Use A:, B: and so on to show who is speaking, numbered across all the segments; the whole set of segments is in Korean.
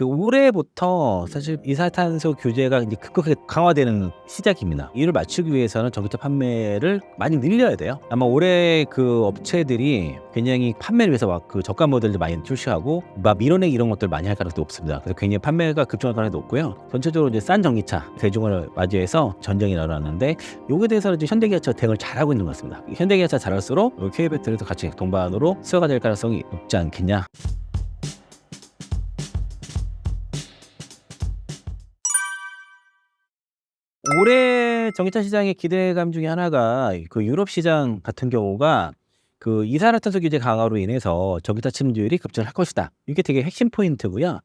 A: 올해부터 사실 이산화탄소 규제가 이제 급격하게 강화되는 시작입니다. 이를 맞추기 위해서는 전기차 판매를 많이 늘려야 돼요. 아마 올해 그 업체들이 굉장히 판매를 위해서 막 그 저가 모델들 많이 출시하고 막 밀어내기 이런 것들 많이 할 가능성이 높습니다. 그래서 굉장히 판매가 급증할 가능성이 높고요. 전체적으로 이제 싼 전기차 대중을 맞이해서 전쟁이 일어나는데 요거에 대해서는 이제 현대기아차가 대응을 잘하고 있는 것 같습니다. 현대기아차 잘할수록 K배터리도 같이 동반으로 수요가 될 가능성이 높지 않겠냐. 올해 전기차 시장의 기대감 중에 하나가 그 유럽 시장 같은 경우가 그 이산화탄소 규제 강화로 인해서 전기차 침투율이 급증할 것이다. 이게 되게 핵심 포인트고요.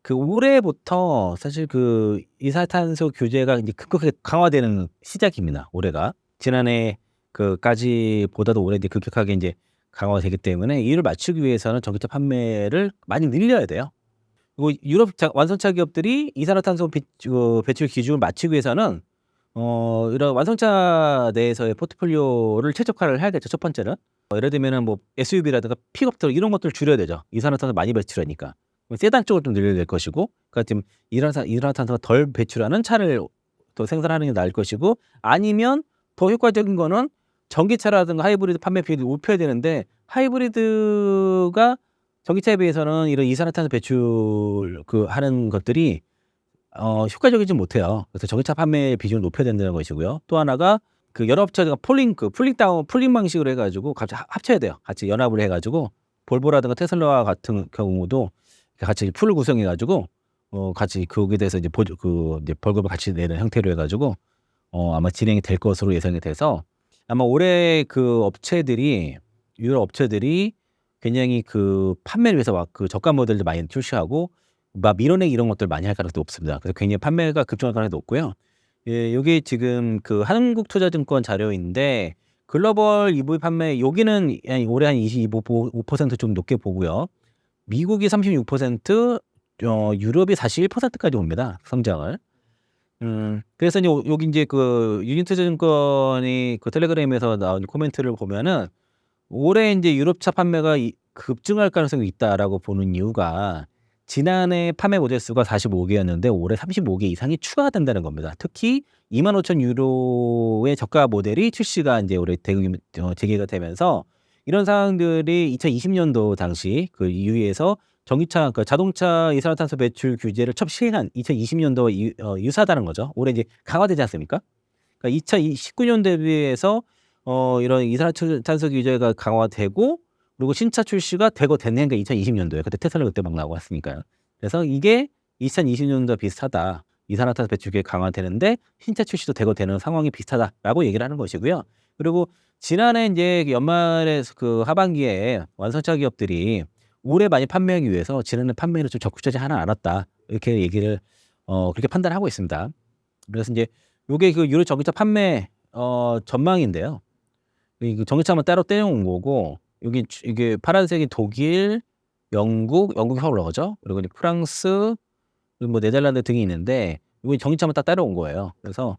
A: 그 올해부터 사실 그 이산화탄소 규제가 이제 급격하게 강화되는 시작입니다. 올해가 지난해 그까지보다도 올해 이제 급격하게 이제 강화가 되기 때문에 이를 맞추기 위해서는 전기차 판매를 많이 늘려야 돼요. 그리고 유럽 완성차 기업들이 이산화탄소 배출 기준을 맞추기 위해서는 이런 완성차 내에서의 포트폴리오를 최적화를 해야겠죠, 첫 번째는. 예를 들면은 뭐 SUV라든가 픽업트럭 이런 것들을 줄여야 되죠. 이산화탄소 많이 배출하니까. 세단 쪽을 좀 늘려야 될 것이고, 그러니까 지금 이산화탄소가 덜 배출하는 차를 또 생산하는 게 나을 것이고, 아니면 더 효과적인 거는 전기차라든가 하이브리드 판매 비율을 높여야 되는데, 하이브리드가 전기차에 비해서는 이런 이산화탄소 배출 하는 것들이 효과적이지 못해요. 그래서 전기차 판매 비중을 높여야 된다는 것이고요. 또 하나가 그 여러 업체가 풀링 방식으로 해 가지고 같이 합쳐야 돼요. 같이 연합을 해 가지고 볼보라든가 테슬라와 같은 경우도 같이 풀을 구성해 가지고 같이 거기에 대해서 이제 이제 벌금을 같이 내는 형태로 해 가지고 아마 진행이 될 것으로 예상이 돼서 아마 올해 그 업체들이 유럽 업체들이 굉장히 그 판매를 위해서 막 그 저가 모델들 많이 출시하고 막 밀어내기 이런 것들 많이 할 가능성도 높습니다. 그래서 굉장히 판매가 급증할 가능성이 높고요. 예, 요게 지금 그 한국투자증권 자료인데 글로벌 EV 판매 여기는 올해 한 25% 좀 높게 보고요. 미국이 36%, 유럽이 41%까지 봅니다, 성장을. 그래서 이제 여기 인제 그 유니투자증권이 그 텔레그램에서 나온 코멘트를 보면은 올해 인제 유럽차 판매가 급증할 가능성이 있다라고 보는 이유가 지난해 판매 모델 수가 45 개였는데 올해 35개 이상이 추가된다는 겁니다. 특히 25,000 유로의 저가 모델이 출시가 인제 올해 재개가 되면서 이런 상황들이 2020 년도 당시 그 EU에서 전기차 자동차 이산화탄소 배출 규제를 처음 시행한 2020 년도와 유사하다는 거죠. 올해 이제 강화되지 않습니까? 그러니까 2019 년 대비해서 이런 이산화탄소 규제가 강화되고 그리고 신차 출시가 되고 됐는 게 2020 년도예요. 그때 테슬라 그때 막 나오고 했으니까요. 그래서 이게 2020 년도와 비슷하다. 이산화탄소 배출이 강화되는데 신차 출시도 되고 되는 상황이 비슷하다라고 얘기를 하는 것이고요. 그리고 지난해 인제 연말에 그 하반기에 완성차 기업들이 올해 많이 판매하기 위해서 지난해 판매를 좀 적극적이지 하지 않았다. 이렇게 얘기를 그렇게 판단하고 있습니다. 그래서 인제 요게 그 유로 전기차 판매 전망인데요. 그 전기차만 따로 떼어 온 거고 여기 이게 파란색이 독일, 영국이 확 올라가죠. 그리고 이제 프랑스 그리고 뭐 네덜란드 등이 있는데 요게 전기차만 딱 따로 온 거예요. 그래서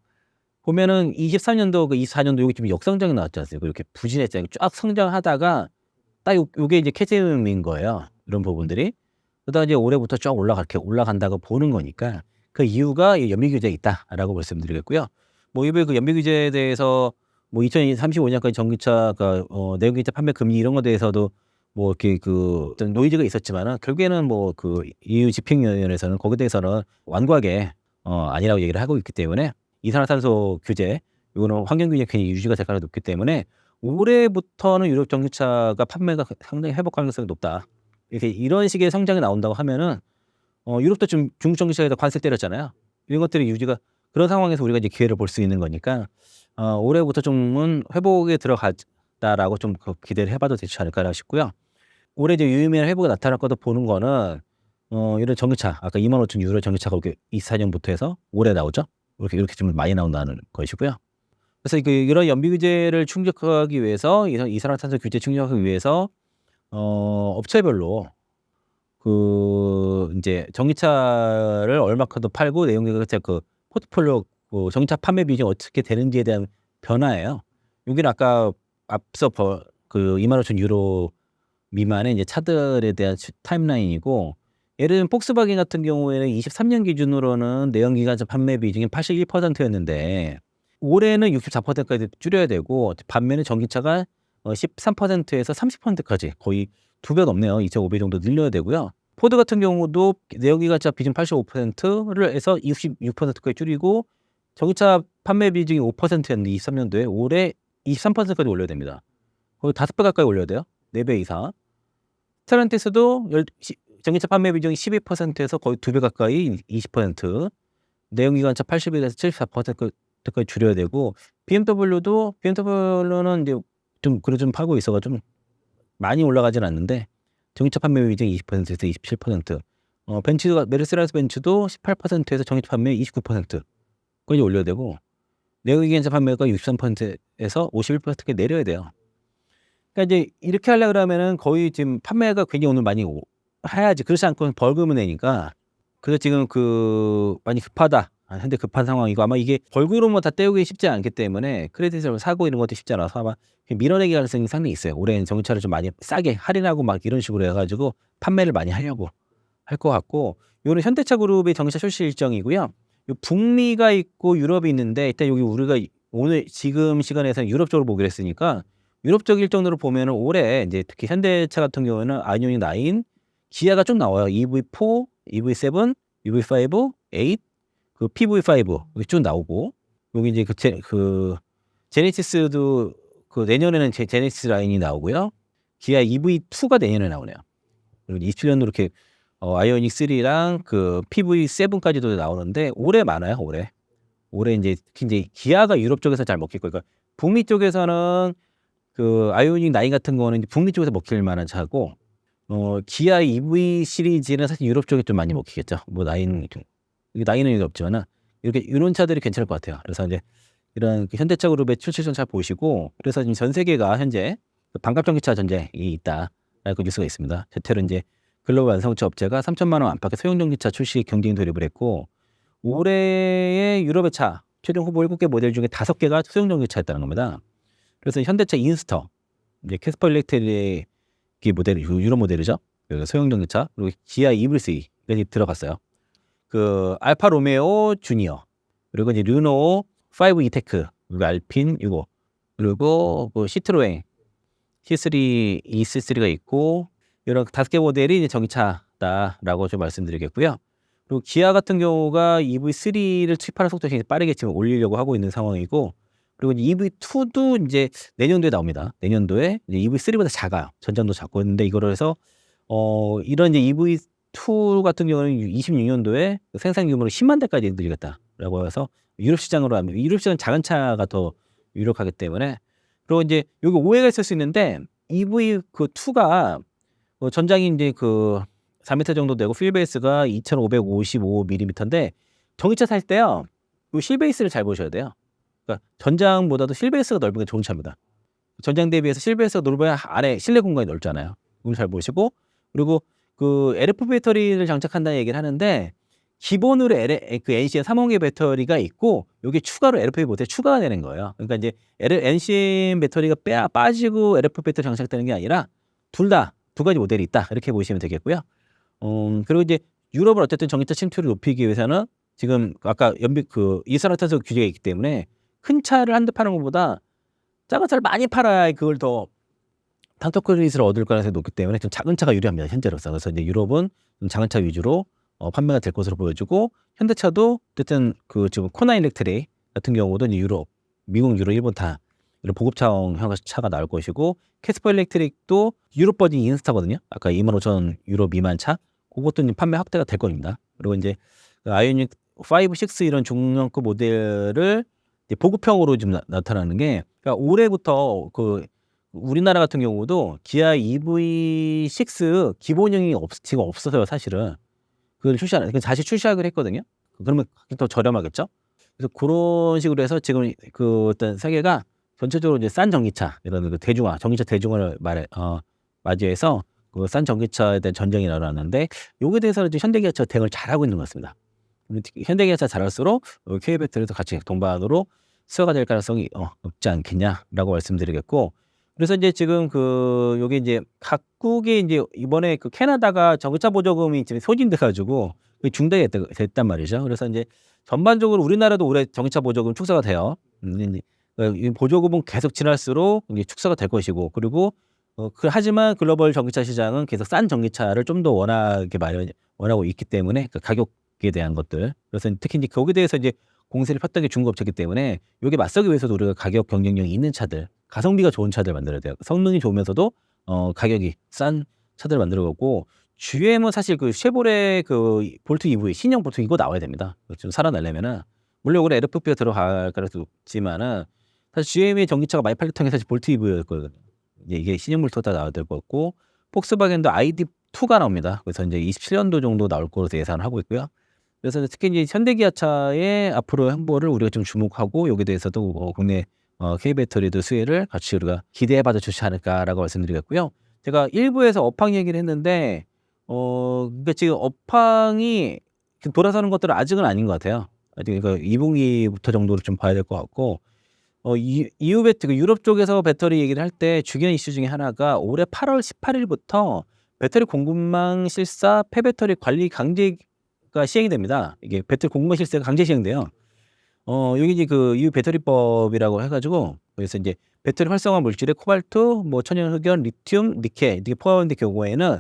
A: 보면은 23 년도 24 년도 여기 좀 역성장이 나왔지 않습니까? 이렇게 부진했잖아요. 쫙 성장하다가 딱 요게 이제 캐즘인 거예요, 이런 부분들이. 그러다가 이제 올해부터 쭉 이렇게 올라간다고 보는 거니까 그 이유가 이 연비 규제에 있다라고 말씀드리겠고요. 뭐 이후에 그 연비 규제에 대해서 뭐 2035 년까지 전기차가 내연기관 판매 금리 이런 거에 대해서도 뭐 이렇게 그 어떤 노이즈가 있었지만은 결국에는 뭐 그 EU 집행위원회에서는 거기에 대해서는 완고하게 아니라고 얘기를 하고 있기 때문에 이산화탄소 규제 요거는 환경 규제 괜히 유지가 될 가능성이 높기 때문에 올해부터는 유럽 전기차가 판매가 상당히 회복 가능성이 높다. 이렇게 이런 식의 성장이 나온다고 하면은 유럽도 지금 중국 전기차에다 관세 때렸잖아요. 이런 것들이 유지가 그런 상황에서 우리가 이제 기회를 볼 수 있는 거니까 올해부터 좀은 회복에 들어갔다라고 좀 기대를 해 봐도 되지 않을까 싶고요. 올해 이제 유의미한 회복이 나타날 거다 보는 거는 이런 전기차 아까 25,000 유로 전기차가 이렇게 24 년부터 해서 올해 나오죠. 이렇게 좀 많이 나온다는 것이고요. 그래서 이런 연비 규제를 충족하기 위해서 이산화탄소 규제 충족하기 위해서 업체별로 인제 전기차를 얼마큼 더 팔고 내연기관차 포트폴리오 전기차 판매 비중이 어떻게 되는지에 대한 변화예요. 여기는 아까 앞서 25,000 유로 미만의 이제 차들에 대한 타임라인이고 예를 들면 폭스바겐 같은 경우에는 23년 기준으로는 내연기관차 판매 비중이 81%였는데 올해는 64%까지 줄여야 되고 반면에 전기차가 13%에서 30%까지 거의 2배 넘네요. 2.5배 정도 늘려야 되고요. 포드 같은 경우도 내연기관차 비중 85%를 해서 66%까지 줄이고 전기차 판매 비중이 5%였는데 23년도에 올해 23%까지 올려야 됩니다. 거의 5배 가까이 올려야 돼요. 4배 이상. 스텔란티스도 전기차 판매 비중이 12%에서 거의 2배 가까이 20%, 내연기관차 81에서 74%까지 줄여야 되고 BMW는 이제 좀 그래도 좀 팔고 있어가 좀 많이 올라가진 않는데 전기차 판매 비중이 20%에서 27%. 벤츠가 메르세데스 벤츠도 18%에서 전기차 판매 29%까지 올려야 되고 내연기관차 판매가 63%에서 51%까지 내려야 돼요. 그러니까 이제 이렇게 하려 그러면은 거의 지금 판매가 굉장히 오늘 많이 해야지. 그렇지 않고는 벌금을 내니까. 그래서 지금 많이 급하다. 현재 급한 상황이고 아마 이게 벌금으로만 다 때우기 쉽지 않기 때문에 크레딧을 사고 이런 것도 쉽지 않아서 아마 밀어내기 가능성이 상당히 있어요. 올해는 전기차를 좀 많이 싸게 할인하고 막 이런 식으로 해가지고 판매를 많이 하려고 할 것 같고, 요는 현대차 그룹의 전기차 출시 일정이고요. 요 북미가 있고 유럽이 있는데 일단 여기 우리가 오늘 지금 시간에서는 유럽 쪽으로 보기로 했으니까 유럽 쪽 일정으로 보면은 올해 이제 특히 현대차 같은 경우에는 아이오닉 9, 기아가 쭉 나와요. EV4, EV7, EV5, 8, 그 PV5 여기 쭉 나오고 여기 이제 제네시스도 내년에는 제네시스 라인이 나오고요. 기아 EV2가 내년에 나오네요. 그리고 27년도 이렇게 아이오닉 3랑 PV7까지도 나오는데 올해 많아요. 올해 이제 특히 이제 기아가 유럽 쪽에서 잘 먹힐 거예요. 그러니까 북미 쪽에서는 아이오닉 9 같은 거는 이제 북미 쪽에서 먹힐 만한 차고 기아 EV 시리즈는 사실 유럽 쪽에 좀 많이 먹히겠죠. 뭐 9는 없지만은 이렇게 이런 차들이 괜찮을 것 같아요. 그래서 이제 이런 현대차 그룹의 출시전 잘 보시고, 그래서 지금 전 세계가 현재 반값 전기차 전쟁이 있다라고 뉴스가 있습니다. 대체로 이제 글로벌 완성차 업체가 3천만 원 안팎의 소형 전기차 출시 경쟁에 돌입을 했고 올해의 유럽의 차 최종 후보 7개 모델 중에 5개가 소형 전기차였다는 겁니다. 그래서 현대차 인스터, 이제 캐스퍼 일렉트릭 모델, 유럽 모델이죠. 소형 전기차, 그리고 기아 EV3가 들어갔어요. 알파 로메오 주니어, 그리고 이제 르노 5 이테크, 그리고 알핀 이거, 그리고 시트로엔 C3 E63가 있고 이런 5개 모델이 이제 전기차다라고 좀 말씀드리겠고요. 그리고 기아 같은 경우가 EV3를 투입하는 속도가 굉장히 빠르게 지금 올리려고 하고 있는 상황이고, 그리고 EV2도 이제 내년도에 나옵니다. 내년도에 이제 EV3보다 작아요. 전장도 작고 있는데 이거를 해서 이런 이제 EV2 같은 경우는 26년도에 생산 규모를 10만 대까지 늘리겠다라고 해서 유럽 시장으로 하면, 유럽 시장은 작은 차가 더 유력하기 때문에. 그리고 이제 여기 오해가 있을 수 있는데 EV2가 전장이 이제 4m 정도 되고 휠베이스가 2,555mm인데 전기차 살 때요, 이 휠베이스를 잘 보셔야 돼요. 그러니까 전장보다도 휠베이스가 넓은 게 좋은 차입니다. 전장 대비해서 휠베이스가 넓어야 안에 실내 공간이 넓잖아요. 이걸 잘 보시고, 그리고 LFP 배터리를 장착한다는 얘기를 하는데 기본으로 NCM 3원계 배터리가 있고 여기 추가로 LFP 배터리 추가가 되는 거예요. 그러니까 이제 NCM 배터리가 빠지고 LFP 배터리 장착되는 게 아니라 둘 다 두 가지 모델이 있다, 이렇게 보시면 되겠고요. 그리고 이제 유럽은 어쨌든 전기차 침투를 높이기 위해서는 지금 아까 이산화탄소 규제가 있기 때문에 큰 차를 한 대 파는 것보다 작은 차를 많이 팔아야 그걸 더 탄소 크레딧을 얻을 가능성이 높기 때문에 좀 작은 차가 유리합니다, 현재로서. 그래서 이제 유럽은 좀 작은 차 위주로 판매가 될 것으로 보여지고, 현대차도 어쨌든 지금 코나 일렉트릭 같은 경우도 이제 미국, 유럽, 일본 다 이런 보급차형 차가 나올 것이고, 캐스퍼 일렉트릭도 유럽 버전 인스타거든요. 아까 25,000 유로 미만 차, 그것도 이제 판매 확대가 될 겁니다. 그리고 이제 아이오닉 5, 6 이런 중형급 모델을 이제 보급형으로 좀 나타나는 게, 그러니까 올해부터 우리나라 같은 경우도 기아 EV6 기본형이 지금 없어서요, 사실은. 그걸 다시 출시하기로 했거든요. 그러면 더 저렴하겠죠. 그래서 그런 식으로 해서 지금 어떤 세계가 전체적으로 이제 싼 전기차, 이런 전기차 대중화를 맞이해서 싼 전기차에 대한 전쟁이 일어났는데, 여기에 대해서는 이제 현대기아차 대응을 잘하고 있는 것 같습니다. 현대기아차 잘할수록 K배터리도 같이 동반으로 수요가 될 가능성이 높지 않겠냐라고 말씀드리겠고, 그래서 이제 지금 요게 이제 각국이 이제 이번에 캐나다가 전기차 보조금이 지금 소진돼 가지고 그게 됐단 말이죠. 그래서 인제 전반적으로 우리나라도 올해 전기차 보조금 축소가 돼요. 이제 이 보조금은 계속 지날수록 이제 축소가 될 것이고, 그리고 하지만 글로벌 전기차 시장은 계속 싼 전기차를 좀 더 원하고 있기 때문에 가격에 대한 것들. 그래서 특히 인제 거기에 대해서 이제 공세를 폈던 게 중국업체이기 때문에 요게 맞서기 위해서도 우리가 가격 경쟁력이 있는 차들, 가성비가 좋은 차들 만들어야 돼요. 성능이 좋으면서도 가격이 싼 차들을 만들어 갖고, GM은 사실 쉐보레 볼트 EV 신형 볼트 이거 나와야 됩니다. 좀 살아나려면은. 물론 이거는 LFP가 들어갈 가능성도 있지만은 사실 GM의 전기차가 많이 팔렸던 게 사실 볼트 EV였거든요. 이게 신형 볼트가 나와야 될 것 같고, 폭스바겐도 ID.2가 나옵니다. 그래서 인제 27년도 정도 나올 것으로 예상을 하고 있고요. 그래서 특히 이제 현대기아차의 앞으로 행보를 우리가 좀 주목하고, 여기에 대해서도 국내 K배터리도 수혜를 같이 우리가 기대해 봐도 좋지 않을까라고 말씀드리겠고요. 제가 1부에서 업황 얘기를 했는데 그러니까 지금 업황이 돌아서는 것들은 아직은 아닌 것 같아요. 아직 2분기부터 정도로 좀 봐야 될 것 같고, EU 유럽 쪽에서 배터리 얘기를 할 때 중요한 이슈 중에 하나가 올해 8월 18일부터 배터리 공급망 실사 폐배터리 관리 강제가 시행이 됩니다. 이게 배터리 공급망 실사가 강제 시행돼요. 여기 이제 EU 배터리법이라고 해 가지고, 그래서 인제 배터리 활성화 물질에 코발트, 뭐 천연 흑연, 리튬, 니켈 이게 포함된 경우에는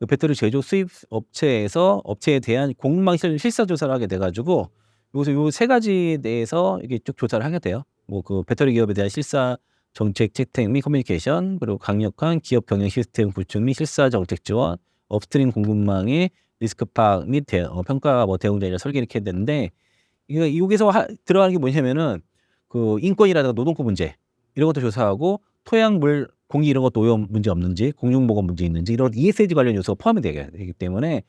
A: 배터리 제조 수입 업체에 대한 공급망 실사 조사를 하게 돼 가지고, 여기서 요 세 가지에 대해서 이게 쭉 조사를 하게 돼요. 뭐 배터리 기업에 대한 실사 정책 채택 및 커뮤니케이션, 그리고 강력한 기업 경영 시스템 구축 및 실사 정책 지원, 업스트림 공급망의 리스크 파악 및 평가 대응 전략 설계 이렇게 되는데, 이거 여기서 들어가는 게 뭐냐면은 인권이라든가 노동권 문제 이런 것도 조사하고, 토양, 물, 공기 이런 것도 오염 문제 없는지, 공중보건 문제 있는지 이런 ESG 관련 요소가 포함이 되기 때문에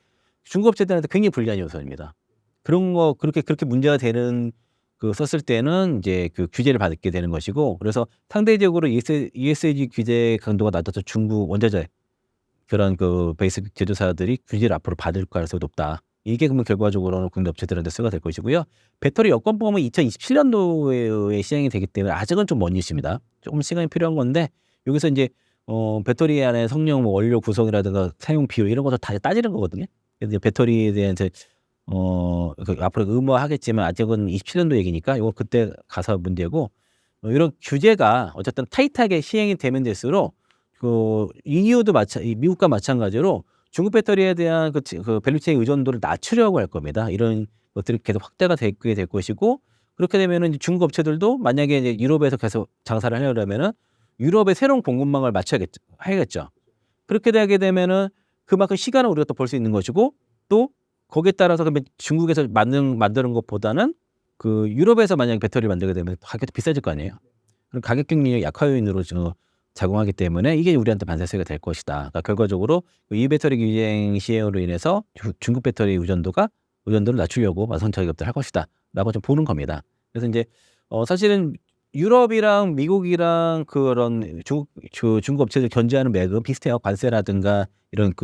A: 중국업체들한테 굉장히 불리한 요소입니다. 그런 거 그렇게 문제가 되는 썼을 때는 이제 규제를 받게 되는 것이고, 그래서 상대적으로 ESG 규제 강도가 낮아서 중국 원자재 그런 베이스 제조사들이 규제를 앞으로 받을 가능성이 높다. 이게 그러면 결과적으로는 국내 업체들한테 수혜가 될 것이고요. 배터리 여권법은 2027년도에 시행이 되기 때문에 아직은 좀 먼 이슈입니다. 조금 시간이 필요한 건데, 여기서 인제 배터리 안에 성능, 뭐 원료 구성이라든가 사용 비율 이런 것을 다 따지는 거거든요. 그래서 이제 배터리에 대한 앞으로 의무화하겠지만 아직은 27년도 얘기니까 요거 그때 가서 문제고, 이런 규제가 어쨌든 타이트하게 시행이 되면 될수록 EU도 미국과 마찬가지로 중국 배터리에 대한 밸류체인 의존도를 낮추려고 할 겁니다. 이런 것들이 계속 확대가 되게 될 것이고, 그렇게 되면은 이제 중국 업체들도 만약에 이제 유럽에서 계속 장사를 하려면은 유럽의 새로운 공급망을 해야겠죠. 그렇게 되게 되면은 그만큼 시간을 우리가 또 벌 수 있는 것이고, 또 거기에 따라서 그러면 중국에서 만드는 것보다는 유럽에서 만약에 배터리를 만들게 되면 가격도 비싸질 거 아니에요. 그럼 가격 경쟁력 약화 요인으로 작용하기 때문에 이게 우리한테 반사세가 될 것이다. 그러니까 결과적으로 이 배터리 경쟁 시행으로 인해서 중국 배터리 의존도를 낮추려고 완성차 기업들 할 것이다라고 좀 보는 겁니다. 그래서 이제 사실은 유럽이랑 미국이랑 그런 중국 업체들 견제하는 맥은 비슷해요. 관세라든가 이런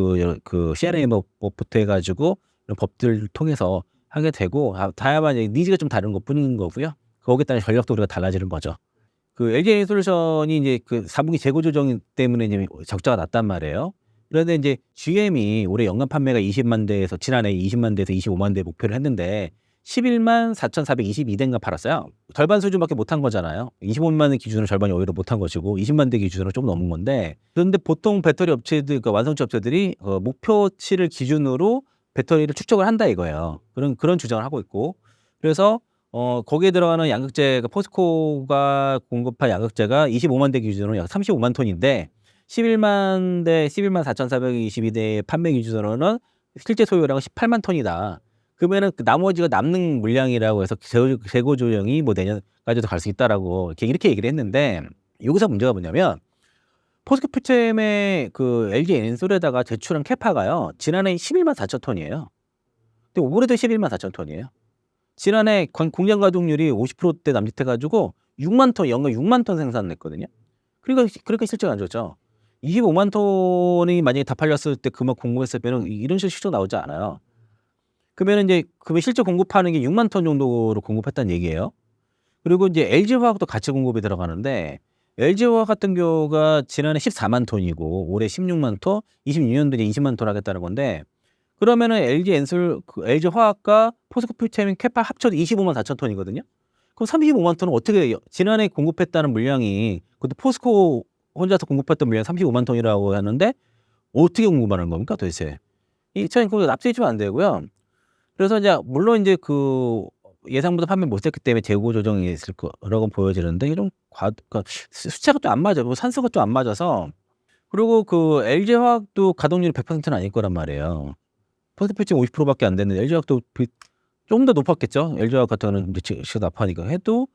A: CRA 법부터 해가지고 이런 법들을 통해서 하게 되고, 다만 니즈가 좀 다른 것뿐인 거고요. 거기에 따라 전략도 우리가 달라지는 거죠. LG에너지솔루션이 이제 4분기 재고 조정 때문에 이제 적자가 났단 말이에요. 그런데 이제 GM이 올해 연간 판매가 20만 대에서 지난해 20만 대에서 25만 대 목표를 했는데 11만 4,422대인가 팔았어요. 절반 수준밖에 못한 거잖아요. 25만 대 기준으로 절반이 오히려 못한 것이고 20만 대 기준으로 좀 넘은 건데, 그런데 보통 배터리 업체들, 완성차 업체들이 목표치를 기준으로 배터리를 축적을 한다 이거예요. 그런 주장을 하고 있고, 그래서 거기에 들어가는 양극재가 포스코가 공급한 양극재가 25만 대 기준으로 약 35만 톤인데 11만 4,422대 판매 기준으로는 실제 소요량은 18만 톤이다. 그러면은 나머지가 남는 물량이라고 해서 재고 조정이 뭐 내년까지도 갈 수 있다라고 이렇게 얘기를 했는데, 여기서 문제가 뭐냐면 포스코 퓨처엠의 LG 엔솔에다가 제출한 캐파가요, 지난해 11만 4천 톤이에요. 근데 올해도 11만 4천 톤이에요. 지난해 공장 가동률이 50%대 남짓해 가지고 6만 톤, 연간 6만 톤 생산했거든요. 그러니까 실적이 안 좋죠. 25만 톤이 만약에 다 팔렸을 때 그만 공급했으면 이런 식으로 실적 나오지 않아요. 그러면 이제 실제 공급하는 게 6만 톤 정도로 공급했다는 얘기예요. 그리고 이제 LG화학도 같이 공급이 들어가는데 LG화학 같은 경우가 지난해 14만 톤이고 올해 16만 톤, 26년도에 20만 톤 하겠다는 건데 그러면은 LG화학과 포스코프체민 캐파 합쳐도 25만 4천 톤이거든요. 그럼 35만 톤은 어떻게 지난해 공급했다는 물량이 그것도 포스코 혼자서 공급했던 물량 35만 톤이라고 하는데 어떻게 공급하는 겁니까 도대체? 이 차이 그거 납득이 좀 안 되고요. 그래서 이제 물론 이제 그 예상보다 판매 못했기 때문에 재고 조정이 있을 거라고 보여지는데 이런 그러니까 수치가 좀 안 맞아요. 뭐 산수가 좀 안 맞아서 그리고 그 LG화학도 가동률이 100%는 아닐 거란 말이에요. 퍼센테이지 50%밖에 안 되는데 LG화학도 좀 더 높았겠죠. LG화학 같은 경우는 이제 시가 나파니까 해도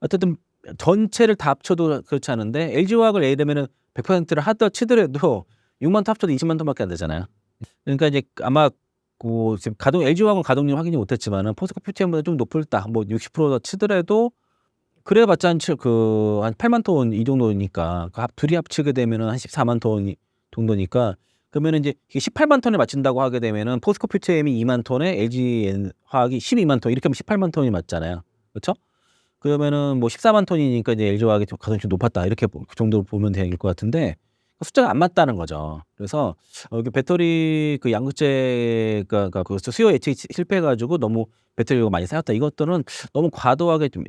A: 어쨌든 전체를 다 합쳐도 그렇지 않은데 LG화학을 예를 들면은 100%를 하다 치더라도 6만 톤 합쳐도 20만 톤밖에 안 되잖아요. 그러니까 이제 아마 그 지금 LG화학은 가동률 확인이 못했지만은 포스코 퓨처엠보다 좀 높을다. 뭐 60%더 치더라도 그래봤자 한 8만 톤 이 정도니까 둘이 합치게 되면은 한 14만 톤 정도니까 그러면은 이제 이게 18만 톤에 맞춘다고 하게 되면은 포스코 퓨처엠이 2만 톤에 LG화학이 12만 톤 이렇게 하면 18만 톤이 맞잖아요. 그렇죠? 그러면은 뭐 14만 톤이니까 이제 LG화학이 좀 가성이 좀 높았다 이렇게 그 정도로 보면 될 것 같은데 숫자가 안 맞다는 거죠. 그래서 이게 배터리 그 양극재가 그 수요 예측이 실패해 가지고 너무 배터리가 많이 쌓였다. 이것들은 너무 과도하게 좀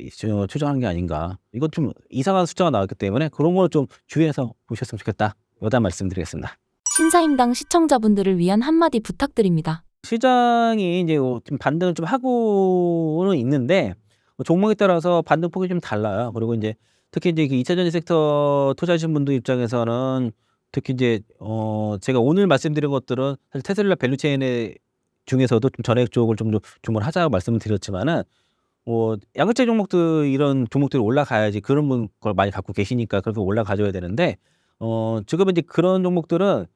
A: 추정한 게 아닌가. 이건 좀 이상한 숫자가 나왔기 때문에 그런 걸 좀 주의해서 보셨으면 좋겠다. 여단 말씀드리겠습니다.
B: 신사임당 시청자분들을 위한 한마디 부탁드립니다.
A: 시장이 이제 좀 반등을 좀 하고는 있는데 종목에 따라서 반등폭이 좀 달라요. 그리고 인제 특히 이제 그 2차 전지 섹터 투자하신 분들 입장에서는 특히 이제 제가 오늘 말씀드린 것들은 사실 테슬라 밸류체인의 중에서도 좀 전액 쪽을 좀 더 주목을 하자고 말씀을 드렸지만은 뭐 양극재 종목들 이런 종목들이 올라가야지 그런 걸 많이 갖고 계시니까 그래서 올라가줘야 되는데 지금은 이제 그런 종목들은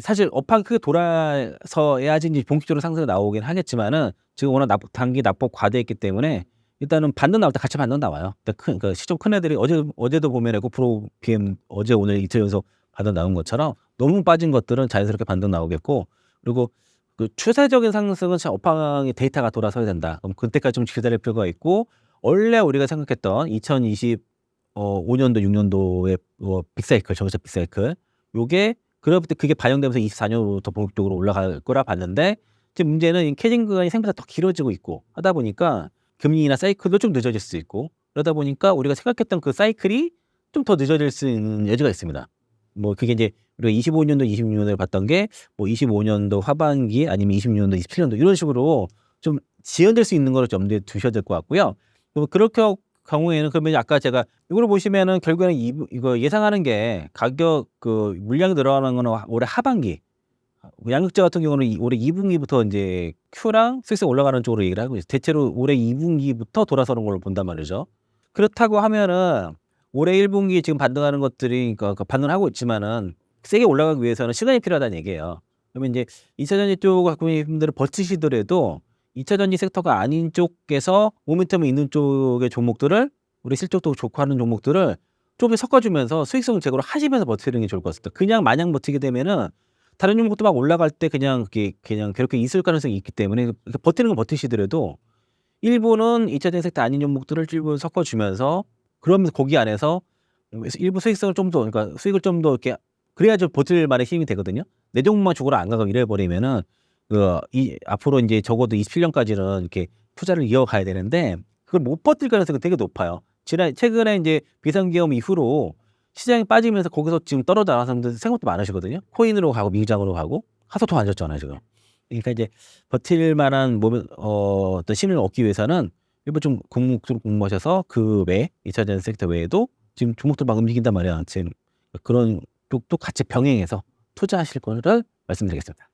A: 사실 업황이 크게 돌아서야지 인제 본격적으로 상승이 나오긴 하겠지만은 지금 워낙 단기 낙폭 과대했기 때문에 일단은 반등 나올 때 같이 반등 나와요. 그러니까 시총 큰 애들이 어제도 보면 에코프로, BM 어제 오늘 이틀 연속 반등 나온 것처럼 너무 빠진 것들은 자연스럽게 반등 나오겠고 그리고 그 추세적인 상승은 참 업황의 데이터가 돌아서야 된다. 그럼 그때까지 좀 기다릴 필요가 있고 원래 우리가 생각했던 2025년도 6년도의 빅사이클 전기차 빅사이클 요게 그로부터 그게 반영되면서 24년부터 본격적으로 올라갈 거라 봤는데 지금 문제는 이 캐징 구간이 생각보다 더 길어지고 있고 하다 보니까 금리나 사이클도 좀 늦어질 수 있고 그러다 보니까 우리가 생각했던 그 사이클이 좀 더 늦어질 수 있는 여지가 있습니다. 뭐 그게 이제 우리가 25년도, 26년도를 봤던 게 뭐 25년도 하반기 아니면 26년도, 27년도 이런 식으로 좀 지연될 수 있는 거를 좀 염두에 두셔야 될 것 같고요. 그렇게 경우에는 그러면 아까 제가 이거를 보시면은 결국에는 이거 예상하는 게 가격 그 물량이 늘어나는 거는 올해 하반기 양극재 같은 경우는 올해 2분기부터 인제 Q랑 수익성 올라가는 쪽으로 얘기를 하고 있어요. 대체로 올해 2분기부터 돌아서는 걸로 본단 말이죠. 그렇다고 하면은 올해 1분기 지금 반등하는 것들이 그러니까 반등을 하고 있지만은 세게 올라가기 위해서는 시간이 필요하다는 얘기예요. 그러면 인제 2차 전지 쪽 갖고 계신 분들은 버티시더라도 2차 전지 섹터가 아닌 쪽에서 모멘텀이 있는 쪽의 종목들을 우리 실적도 좋고 하는 종목들을 조금 섞어 주면서 수익성 제고를 하시면서 버티는 게 좋을 것 같습니다. 그냥 마냥 버티게 되면은 다른 종목도 막 올라갈 때 그냥 그렇게 있을 가능성이 있기 때문에 버티는 건 버티시더라도 일부는 2차 전지 섹터 아닌 종목들을 일부 섞어 주면서 그러면서 거기 안에서 일부 수익성을 좀 더 그러니까 수익을 좀 더 이렇게 그래야 좀 버틸 만한 힘이 되거든요. 내 종목만 죽어라 안 가고 이래 버리면은 앞으로 인제 적어도 27년까지는 이렇게 투자를 이어가야 되는데 그걸 못 버틸 가능성이 되게 높아요. 최근에 인제 비상계엄 이후로 시장이 빠지면서 거기서 지금 떨어져 나간 사람들 생각보다 많으시거든요. 코인으로 가고 미장으로 가고 하소통 안 졌잖아요 지금. 그러니까 이제 버틸 만한 어떤 힘을 얻기 위해서는 일부 좀 종목들을 공부하셔서 그 외에 2차 전지 섹터 외에도 지금 종목들 막 움직인단 말이야. 지금 그런 쪽도 같이 병행해서 투자하실 거를 말씀드리겠습니다.